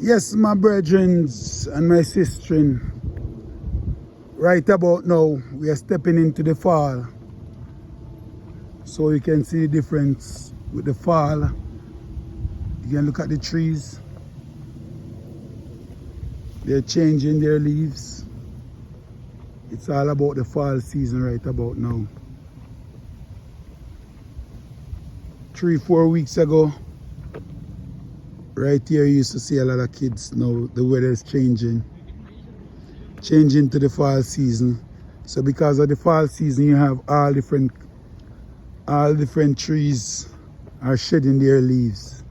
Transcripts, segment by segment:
Yes, my brethren and my sister, right about now, we are stepping into the fall. So you can see the difference with the fall. You can look at the trees. They're changing their leaves. It's all about the fall season right about now. 3-4 weeks ago, right here you used to see a lot of kids. Now the weather is changing to the fall season. So because of the fall season, you have all different trees are shedding their leaves.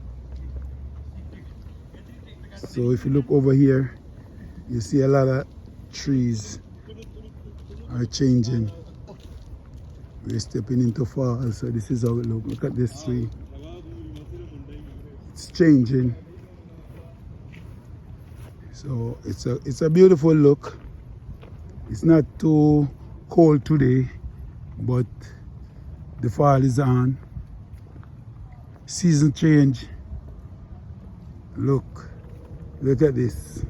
So if you look over here, you see a lot of trees are changing. We're stepping into fall, so this is how it looks. Look at this tree. It's changing. So it's a beautiful look. It's not too cold today, but the fall is on. Season change. Look at this.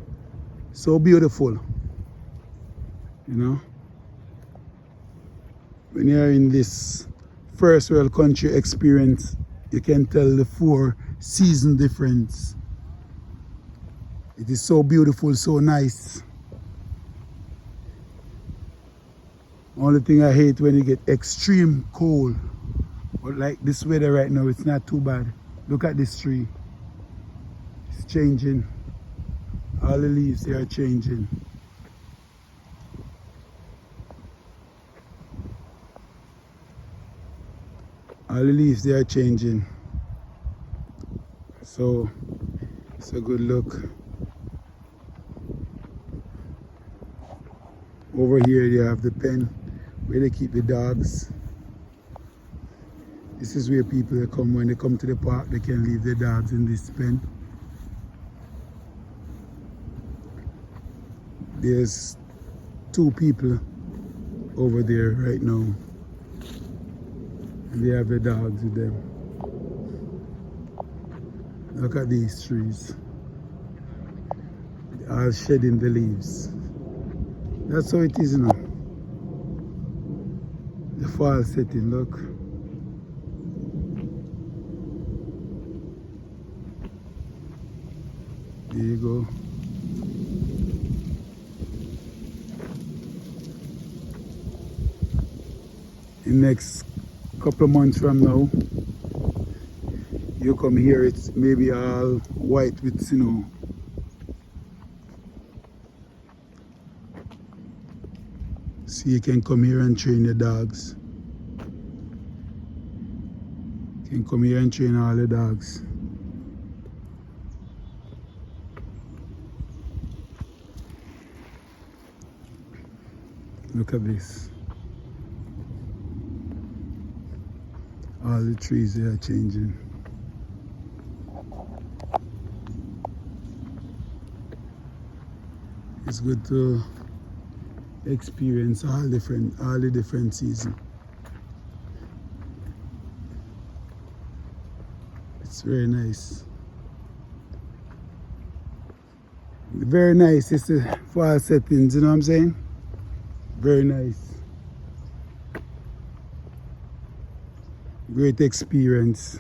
So beautiful. You know? When you're in this first world country experience, you can tell the 4 season difference. It is so beautiful, so nice. Only thing I hate when you get extreme cold. But like this weather right now, it's not too bad. Look at this tree. It's changing. All the leaves, they are changing. All the leaves, they are changing. So it's a good look. Over here you have the pen where they keep the dogs. This is where people come when they come to the park. They can leave their dogs in this pen. There's 2 people over there right now, and they have their dogs with them. Look at these trees. They are shedding the leaves. That's how it is now. The fall setting, look. There you go. In next couple of months from now, you come here, it's maybe all white with snow. So you can come here and train your dogs. You can come here and train all the dogs. Look at this. All the trees, they are changing. It's good to experience all the different seasons. It's very nice. Very nice. It's the fall settings, you know what I'm saying? Very nice. Great experience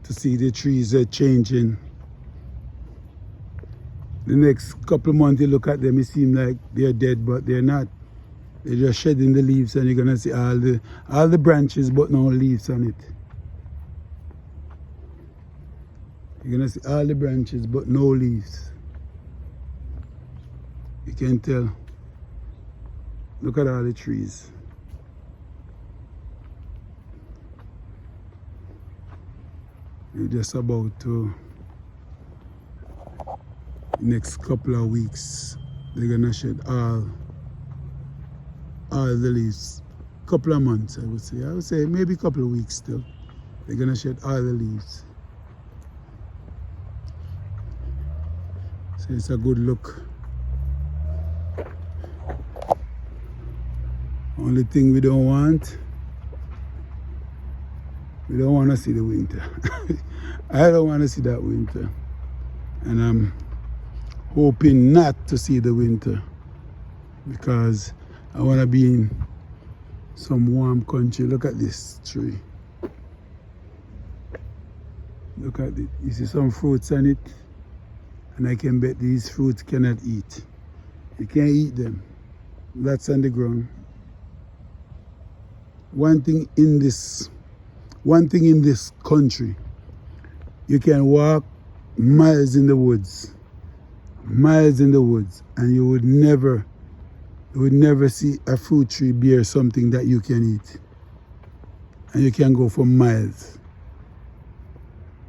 to see the trees are changing. The next couple of months you look at them, it seems like they're dead, but they're not. They're just shedding the leaves, and you're gonna see all the branches but no leaves on it. You're gonna see all the branches but no leaves. You can tell. Look at all the trees. You're just about to, next couple of weeks, they're gonna shed all the leaves. Couple of months, I would say maybe a couple of weeks still. They're gonna shed all the leaves. So it's a good look. Only thing we don't want We don't want to see the winter. I don't want to see that winter. And I'm hoping not to see the winter because I want to be in some warm country. Look at this tree. Look at it. You see some fruits on it? And I can bet these fruits cannot eat. You can't eat them. That's on the ground. One thing in this country, you can walk miles in the woods, and you would never see a fruit tree bear something that you can eat. And you can go for miles,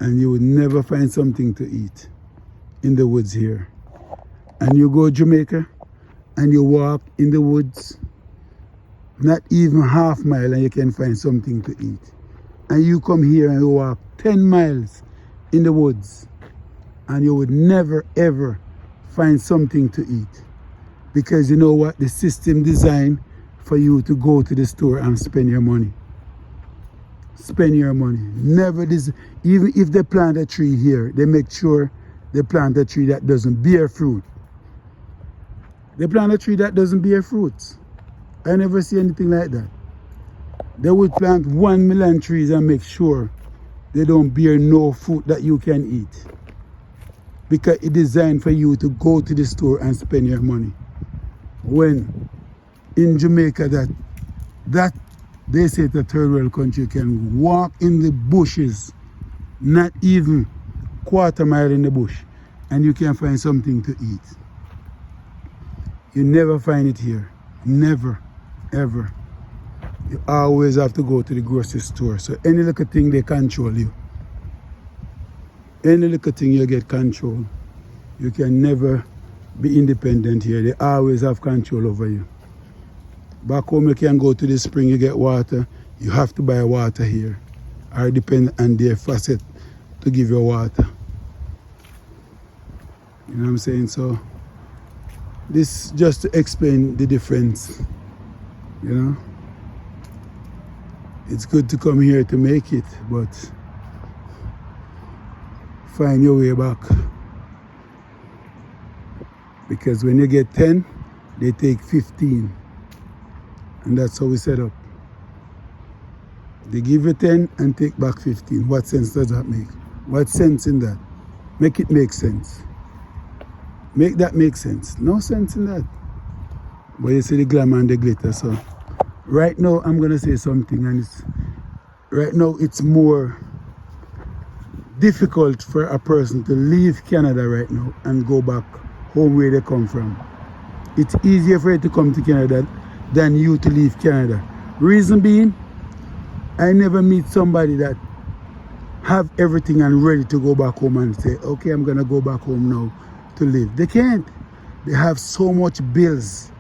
and you would never find something to eat in the woods here. And you go to Jamaica, and you walk in the woods, not even half mile, and you can find something to eat. And you come here and you walk 10 miles in the woods, and you would never ever find something to eat. Because you know what? The system designed for you to go to the store and spend your money. Spend your money. Never this. Even if they plant a tree here, they make sure they plant a tree that doesn't bear fruit. They plant a tree that doesn't bear fruits. I never see anything like that. They would plant 1 million trees and make sure they don't bear no fruit that you can eat. Because it's designed for you to go to the store and spend your money. When in Jamaica that they say it's a third world country, you can walk in the bushes, not even quarter mile in the bush, and you can find something to eat. You never find it here. Never, ever. You always have to go to the grocery store. So any little thing, they control you. Any little thing, you get control. You can never be independent here. They always have control over you. Back home, you can go to the spring, you get water. You have to buy water here, or depend on their faucet to give you water. You know what I'm saying? So this just to explain the difference, you know. It's good to come here to make it, but find your way back. Because when you get 10, they take 15. And that's how we set up. They give you 10 and take back 15. What sense does that make? What sense in that? Make it make sense. Make that make sense. No sense in that. But you see the glamour and the glitter. So right now I'm gonna say something, and right now it's more difficult for a person to leave Canada right now and go back home where they come from. It's easier for you to come to Canada than you to leave Canada. Reason being, I never meet somebody that have everything and ready to go back home and say, okay, I'm gonna go back home now to live. They can't. They have so much bills.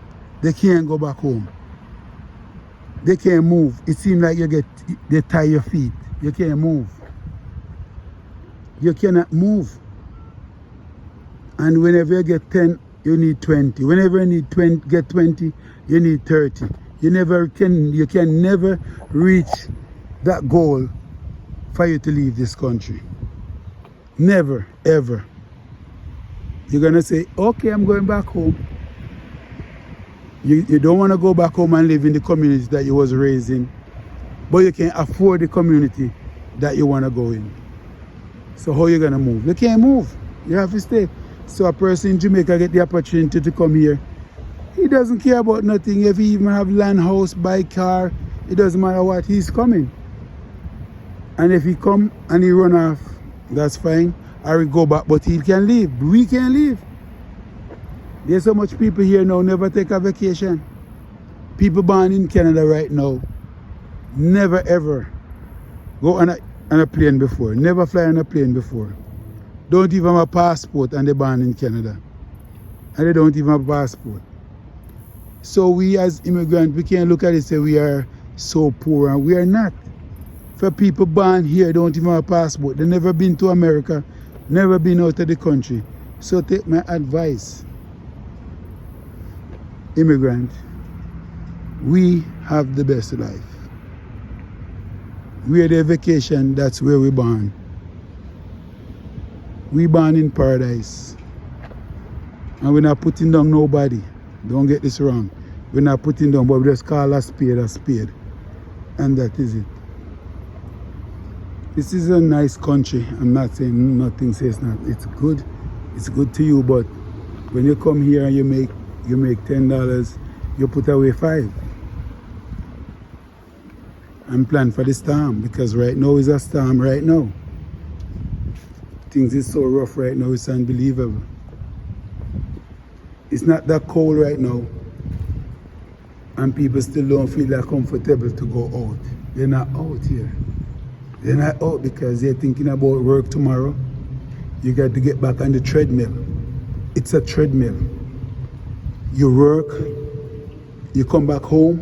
They can't go back home. They can't move. It seems like they tie your feet. You can't move. You cannot move. And whenever you get 10, you need 20. Whenever you need 20, get 20, you need 30. You can never reach that goal for you to leave this country. Never, ever. You're gonna say, okay, I'm going back home. You don't want to go back home and live in the community that you was raised in, but you can afford the community that you want to go in. So how you gonna move? You can't move. You have to stay. So a person in Jamaica get the opportunity to come here. He doesn't care about nothing. If he even have land, house, buy car, it doesn't matter what, he's coming. And if he come and he run off, that's fine. Or he go back, but he can leave. We can leave. There's so much people here now never take a vacation. People born in Canada right now never ever go on a plane before. Never fly on a plane before. Don't even have a passport, and they're born in Canada. And they don't even have a passport. So we as immigrants, we can't look at it and say we are so poor, and we are not. For people born here, don't even have a passport. They never been to America, never been out of the country. So take my advice. Immigrant, we have the best life. Where they vacation, that's where we born. We born in paradise. And we're not putting down nobody. Don't get this wrong. We're not putting down, but we just call a spade a spade. And that is it. This is a nice country. I'm not saying nothing says not. It's good. It's good to you, but when you come here and you make $10, you put away 5. And plan for the storm, because right now is a storm right now. Things is so rough right now, it's unbelievable. It's not that cold right now, and people still don't feel that comfortable to go out. They're not out here. They're not out because they're thinking about work tomorrow. You got to get back on the treadmill. It's a treadmill. You work, you come back home,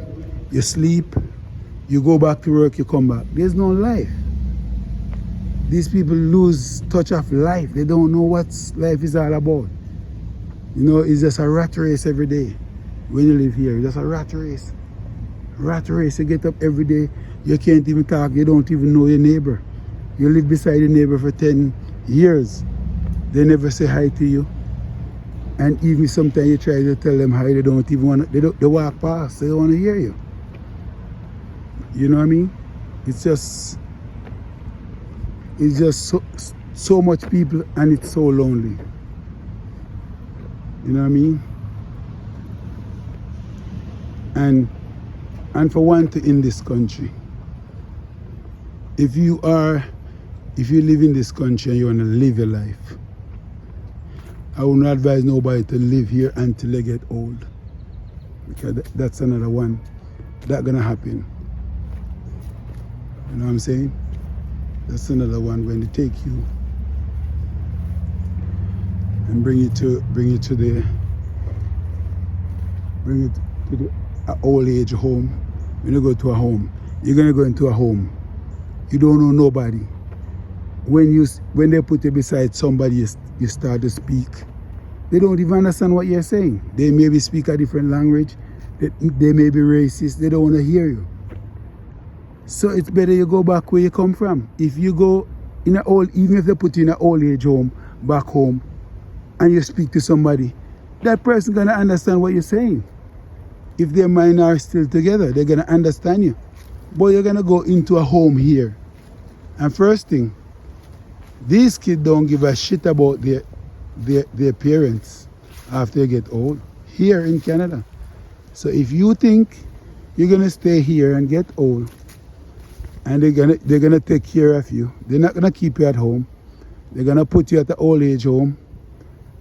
you sleep, you go back to work, you come back. There's no life. These people lose touch of life. They don't know what life is all about. You know, it's just a rat race every day. When you live here, it's just a rat race. Rat race, you get up every day, you can't even talk, you don't even know your neighbor. You live beside your neighbor for 10 years. They never say hi to you. And even sometimes you try to tell them hi, they don't even want to, they walk past, they don't want to hear you. You know what I mean? It's just so much people, and it's so lonely. You know what I mean? And for one to in this country, if you live in this country and you want to live your life, I would not advise nobody to live here until they get old, because that's another one that's gonna happen. You know what I'm saying? That's another one when they take you and bring you to the old age home. When you go to a home, you're gonna go into a home. You don't know nobody. When they put you beside somebody, you start to speak. They don't even understand what you're saying. They maybe speak a different language. They may be racist. They don't want to hear you. So it's better you go back where you come from. If you go in even if they put you in an old age home, back home, and you speak to somebody, that person gonna understand what you're saying. If their mind are still together, they're gonna understand you. But you're gonna go into a home here, and first thing, these kids don't give a shit about their parents after they get old here in Canada. So if you think you're gonna stay here and get old, and they're gonna take care of you, they're not gonna keep you at home. They're gonna put you at the old age home.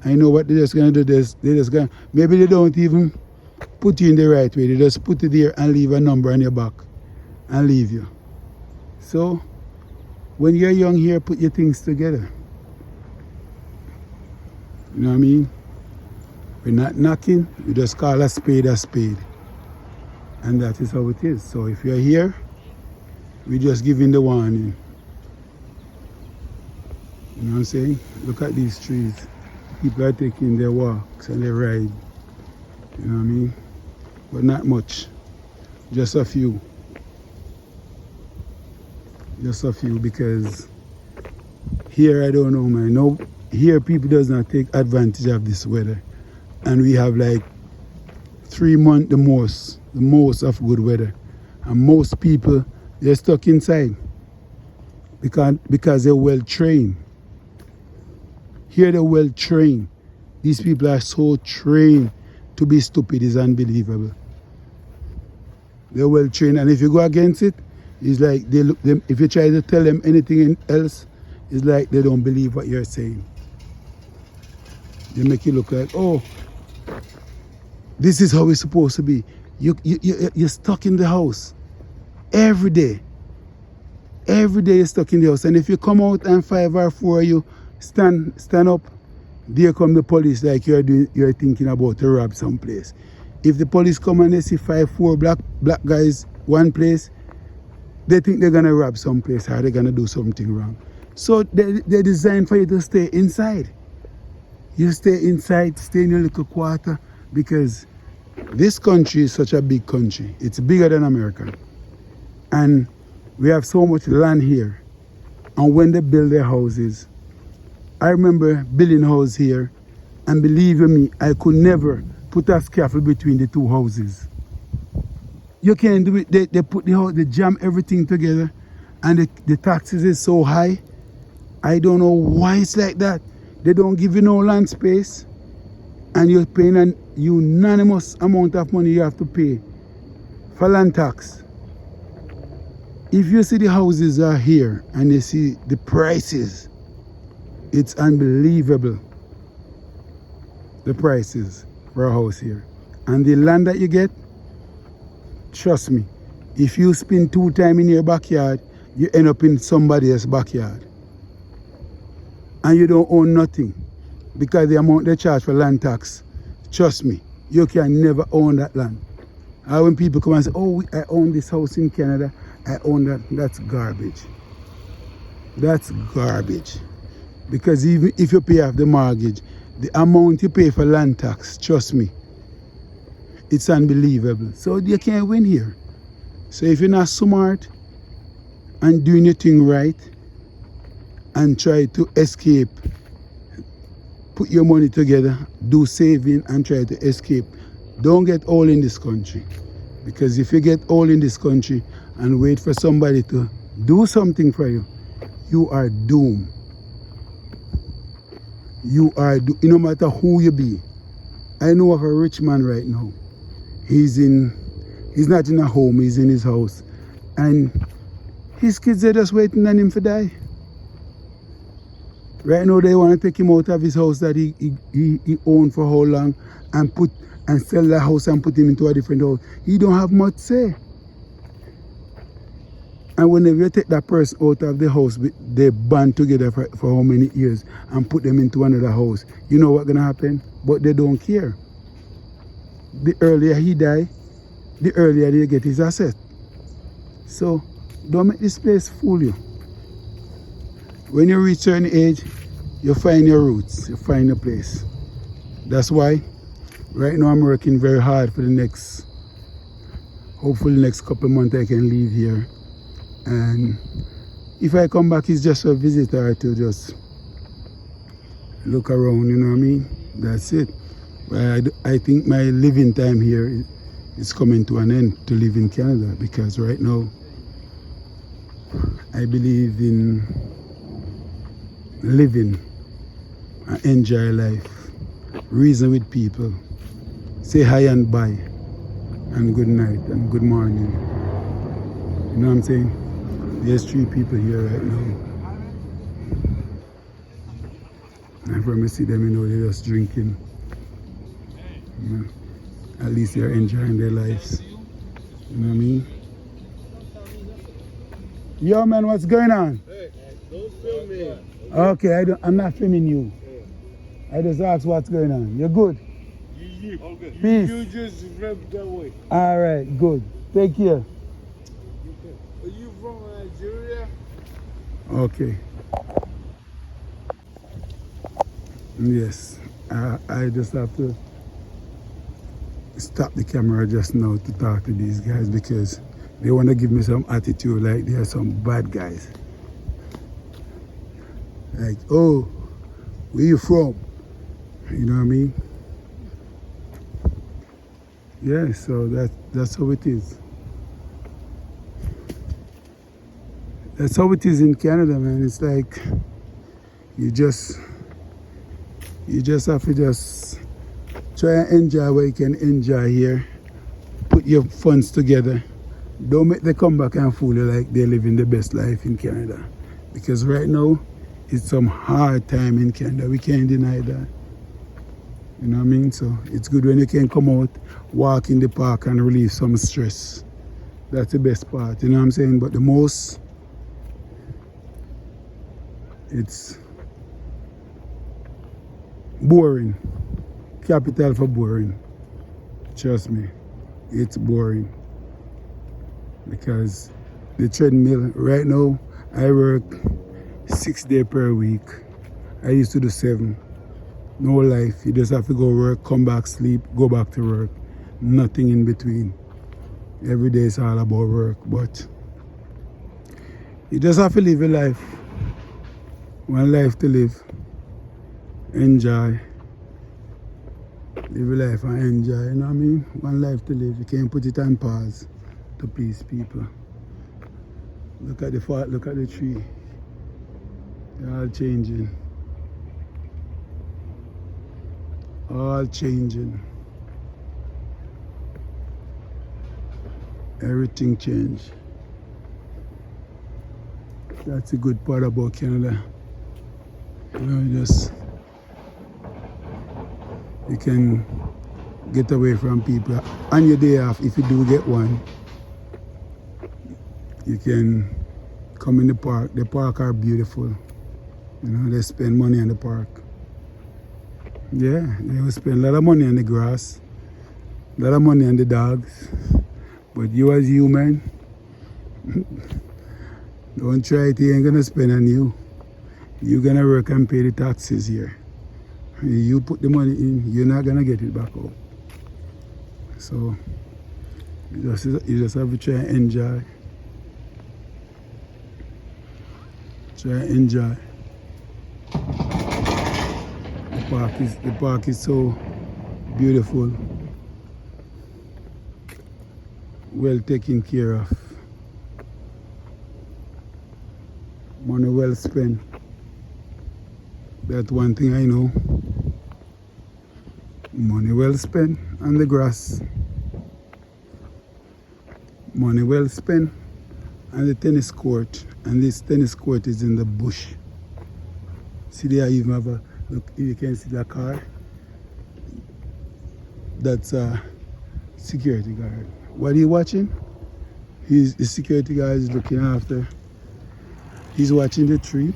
I know what they're just gonna do. Maybe they don't even put you in the right way. They just put you there and leave a number on your back and leave you. So when you're young here, put your things together. You know what I mean? We're not knocking, we just call a spade a spade. And that is how it is. So if you're here, we're just giving the warning. You know what I'm saying? Look at these trees. People are taking their walks and their ride. You know what I mean? But not much. Just a few. Just a few, because here I don't know, man. No, here people does not take advantage of this weather. And we have like 3 months the most of good weather. And most people, they're stuck inside because they're well trained. Here they're well trained. These people are so trained to be stupid, it's unbelievable. They're well trained, and if you go against it, it's like if you try to tell them anything else, it's like they don't believe what you're saying. They make you look like, oh, this is how it's supposed to be. You're stuck in the house every day. Every day you're stuck in the house, and if you come out and 5 or 4 of you stand up, there come the police like you're thinking about to rob someplace. If the police come and they see 4 black guys one place, they think they're gonna rob someplace or they're gonna do something wrong. So they're designed for you to stay inside. You stay inside, stay in your little quarter, because this country is such a big country. It's bigger than America. And We have so much land here. And when they build their houses, I remember building a house here, and believe me, I could never put a scaffold between the two houses. You can't do it. They put the house, they jam everything together, and the taxes is so high. I don't know why it's like that. They don't give you no land space, and you're paying an unanimous amount of money you have to pay for land tax. If you see the houses are here and you see the prices, it's unbelievable. The prices for a house here. And the land that you get, trust me, if you spend 2 times in your backyard, you end up in somebody else's backyard. And you don't own nothing because the amount they charge for land tax, trust me, you can never own that land. And when people come and say, oh, I own this house in Canada, I own that, that's garbage. That's garbage. Because even if you pay off the mortgage, the amount you pay for land tax, trust me, it's unbelievable. So you can't win here. So if you're not smart and doing your thing right and try to escape, put your money together, do saving and try to escape, don't get old in this country. Because if you get old in this country and wait for somebody to do something for you, you are doomed. You are doomed, no matter who you be. I know of a rich man right now. He's not in a home, he's in his house. And his kids are just waiting on him to die. Right now they want to take him out of his house that he owned for how long and sell the house and put him into a different house. He don't have much say. And whenever you take that person out of the house, they band together for how many years and put them into another house. You know what's going to happen? But they don't care. The earlier he die, the earlier they get his asset. So don't make this place fool you. When you reach a certain age, you find your roots, you find your place. That's why right now I'm working very hard for hopefully next couple of months I can leave here. And if I come back, it's just a visitor to just look around, you know what I mean? That's it. But I think my living time here is coming to an end to live in Canada, because right now I believe in living and enjoy life, reason with people, say hi and bye, and good night and good morning. You know what I'm saying? There's 3 people here right now. And when I see them, you know, they're just drinking. You know, at least they're enjoying their lives. You know what I mean? Yo, man, what's going on? Hey, don't film me. Okay, I'm not filming you. I just asked what's going on. You're good? Okay. Peace. You just rep that way. All right, good. Take care. Are you from Nigeria? Okay. Yes, I just have to stop the camera just now to talk to these guys because they want to give me some attitude like they are some bad guys. Like, oh, where you from? You know what I mean? Yeah, so that's how it is. That's how it is in Canada, man. It's like you just have to just try and enjoy what you can enjoy here. Put your funds together. Don't make them come back and fool you like they're living the best life in Canada. Because right now, it's some hard time in Canada. We can't deny that. You know what I mean? So it's good when you can come out, walk in the park and relieve some stress. That's the best part, you know what I'm saying? But the most, it's boring. Capital for boring. Trust me, it's boring. Because the treadmill, right now, I work 6 days per week. I used to do 7. No life. You just have to go work, come back, sleep, go back to work. Nothing in between. Every day is all about work. But You just have to live your life. One life to live. Enjoy. Live your life and enjoy, you know what I mean? One life to live. You can't put it on pause to please people. Look at the fort, look at the tree. They're all changing. All changing. Everything changed. That's a good part about Canada. You know, you can get away from people. On your day off, if you do get one, you can come in the park. The park are beautiful. You know, they spend money on the park. Yeah, they will spend a lot of money on the grass, a lot of money on the dogs. But you as human, don't try it, he ain't gonna spend on you. You're gonna work and pay the taxes here. You put the money in, you're not gonna get it back out. So you just have to try and enjoy. Try and enjoy. The park is so beautiful. Well taken care of. Money well spent. That's one thing I know. Money well spent on the grass. Money well spent on the tennis court. And this tennis court is in the bush. See there, I even have a look. You can see the car. That's a security guard. What are you watching? The security guard is looking after. He's watching the tree.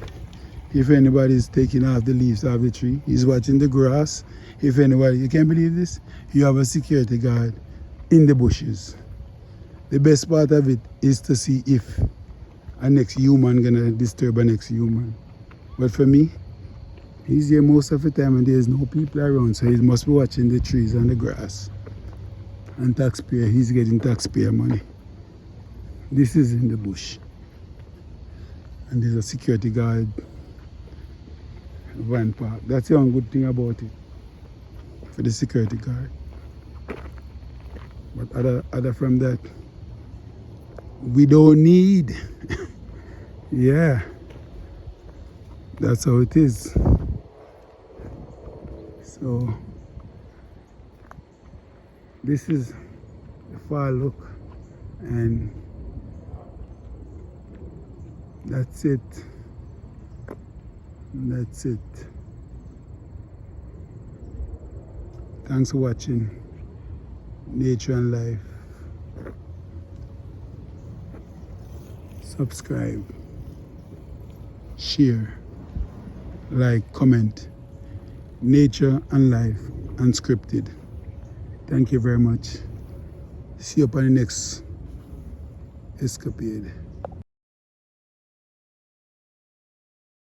If anybody is taking off the leaves of the tree, he's watching the grass. If anybody, you can't believe this, you have a security guard in the bushes. The best part of it is to see if a next human gonna disturb a next human. But for me, he's here most of the time and there's no people around, so he must be watching the trees and the grass. And taxpayer, he's getting taxpayer money. This is in the bush. And there's a security guard van park. That's the one good thing about it, for the security guard. But other from that, we don't need. Yeah, that's how it is. So this is the far look, and that's it. That's it. Thanks for watching Nature and Life. Subscribe, share, like, comment. Nature and Life Unscripted. Thank you very much. See you up on the next escapade.